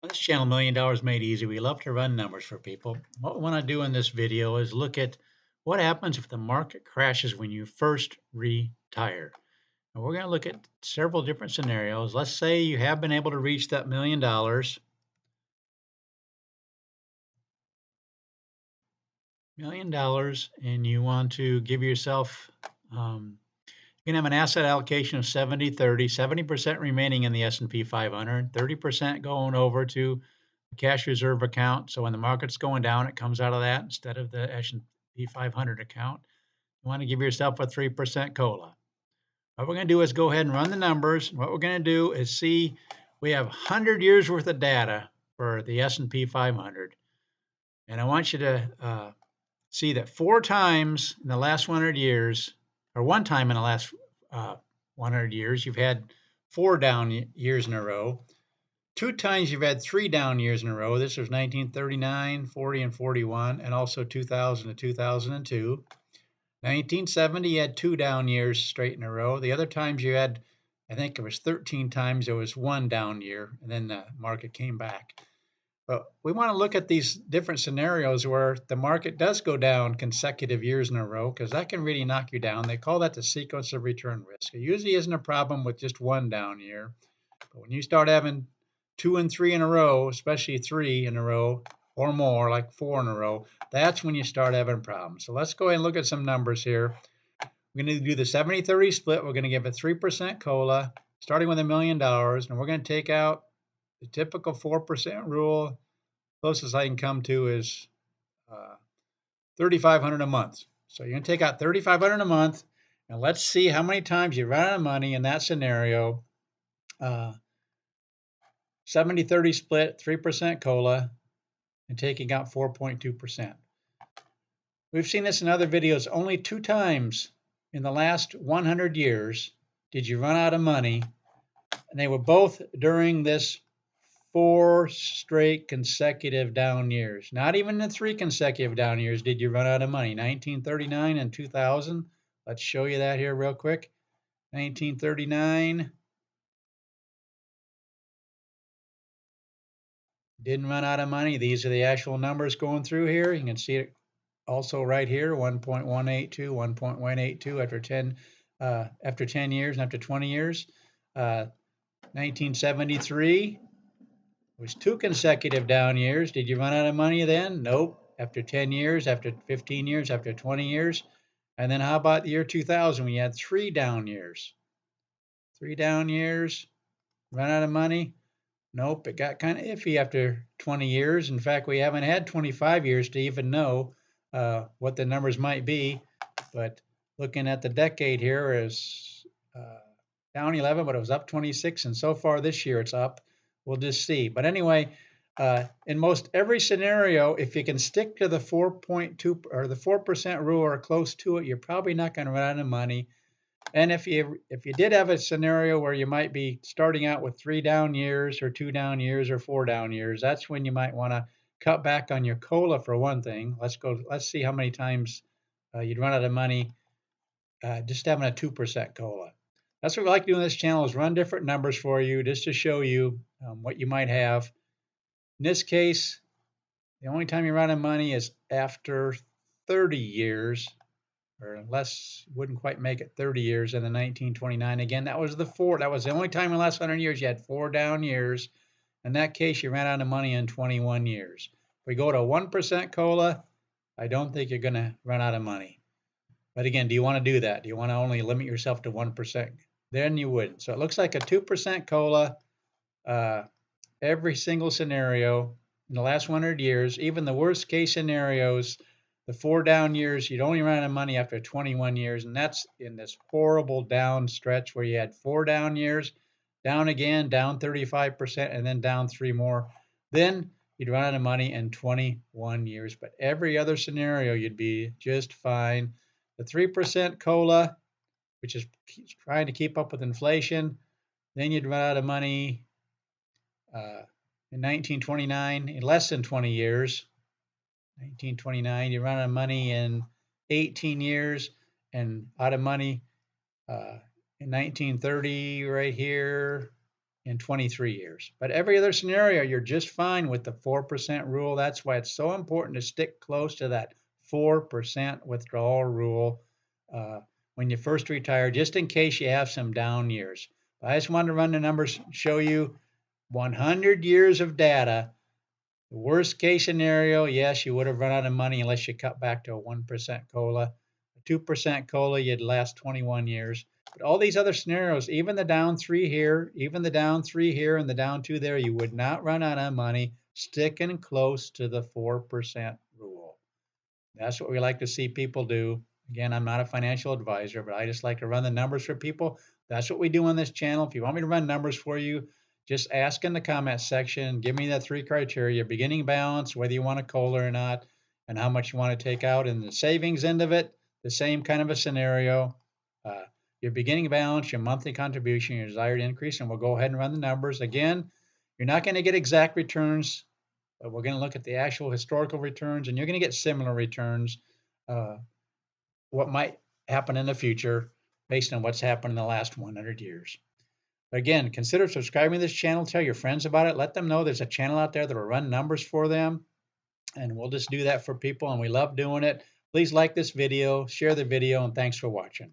On this channel, $1 Million Made Easy, we love to run numbers for people. What we want to do in this video is look at what happens if the market crashes when you first retire. And we're going to look at several different scenarios. Let's say you have been able to reach that $1 million, and you want to give yourself, you can have an asset allocation of 70-30, 70% remaining in the S&P 500, 30% going over to a cash reserve account. So when the market's going down, it comes out of that instead of the S&P 500 account. You want to give yourself a 3% COLA. What we're going to do is go ahead and run the numbers. What we're going to do is see we have 100 years worth of data for the S&P 500. And I want you to see that 4 times in the last 100 years, or 1 time in the last 100 years, you've had 4 down years in a row. 2 times you've had 3 down years in a row. This was 1939, 40, and 41, and also 2000 to 2002. 1970, you had 2 down years straight in a row. The other times you had, I think it was 13 times, there was 1 down year, and then the market came back. But we want to look at these different scenarios where the market does go down consecutive years in a row, because that can really knock you down. They call that the sequence of return risk. It usually isn't a problem with just 1 down year. But when you start having 2 and 3 in a row, especially 3 in a row or more, like 4 in a row, that's when you start having problems. So let's go ahead and look at some numbers here. We're going to do the 70-30 split. We're going to give a 3% COLA, starting with $1 million, and we're going to take out the typical 4% rule. Closest I can come to is $3,500 a month. So you're going to take out $3,500 a month, and let's see how many times you run out of money in that scenario. 70-30 split, 3% COLA, and taking out 4.2%. We've seen this in other videos. Only 2 times in the last 100 years did you run out of money, and they were both during this 4 straight consecutive down years. Not even the 3 consecutive down years did you run out of money. 1939 and 2000. Let's show you that here real quick. 1939. Didn't run out of money. These are the actual numbers going through here. You can see it also right here, 1.182, 1.182 after 10 years and after 20 years. 1973 was 2 consecutive down years. Did you run out of money then? Nope. After 10 years, after 15 years, after 20 years. And then how about the year 2000 when you had 3 down years? 3 down years, run out of money? Nope, it got kind of iffy after 20 years. In fact, we haven't had 25 years to even know what the numbers might be. But looking at the decade here is down 11, but it was up 26. And so far this year it's up. We'll just see. But anyway, in most every scenario, if you can stick to the 4.2 or the 4% rule or close to it, you're probably not going to run out of money. And if you did have a scenario where you might be starting out with 3 down years or 2 down years or 4 down years, that's when you might want to cut back on your COLA for one thing. Let's see how many times you'd run out of money just having a 2% COLA. That's what we like to do on this channel, is run different numbers for you just to show you what you might have. In this case, the only time you run out of money is after 30 years, or less, wouldn't quite make it 30 years in the 1929. Again, that was the only time in the last 100 years you had 4 down years. In that case, you ran out of money in 21 years. If we go to 1% COLA, I don't think you're going to run out of money. But again, do you want to do that? Do you want to only limit yourself to 1%? Then you wouldn't. So it looks like a 2% COLA every single scenario in the last 100 years. Even the worst case scenarios, the 4 down years, you'd only run out of money after 21 years, and that's in this horrible down stretch where you had 4 down years, down again, down 35%, and then down 3 more. Then you'd run out of money in 21 years. But every other scenario, you'd be just fine. The 3% COLA, which is trying to keep up with inflation, then you'd run out of money in 1929 in less than 20 years. 1929, you run out of money in 18 years, and out of money in 1930 right here, in 23 years. But every other scenario, you're just fine with the 4% rule. That's why it's so important to stick close to that 4% withdrawal rule when you first retire, just in case you have some down years. But I just wanted to run the numbers, show you 100 years of data. The worst case scenario, yes, you would have run out of money unless you cut back to a 1% COLA. A 2% COLA, you'd last 21 years. But all these other scenarios, even the down 3 here, even the down 3 here, and the down 2 there, you would not run out of money sticking close to the 4% rule. That's what we like to see people do. Again, I'm not a financial advisor, but I just like to run the numbers for people. That's what we do on this channel. If you want me to run numbers for you, just ask in the comment section. Give me the 3 criteria: beginning balance, whether you want a COLA or not, and how much you want to take out. And the savings end of it, the same kind of a scenario. Uh, your beginning balance, your monthly contribution, your desired increase, and we'll go ahead and run the numbers. Again, you're not going to get exact returns, but we're going to look at the actual historical returns, and you're going to get similar returns. What might happen in the future based on what's happened in the last 100 years. But again, consider subscribing to this channel. Tell your friends about it. Let them know there's a channel out there that will run numbers for them. And we'll just do that for people, and we love doing it. Please like this video, share the video, and thanks for watching.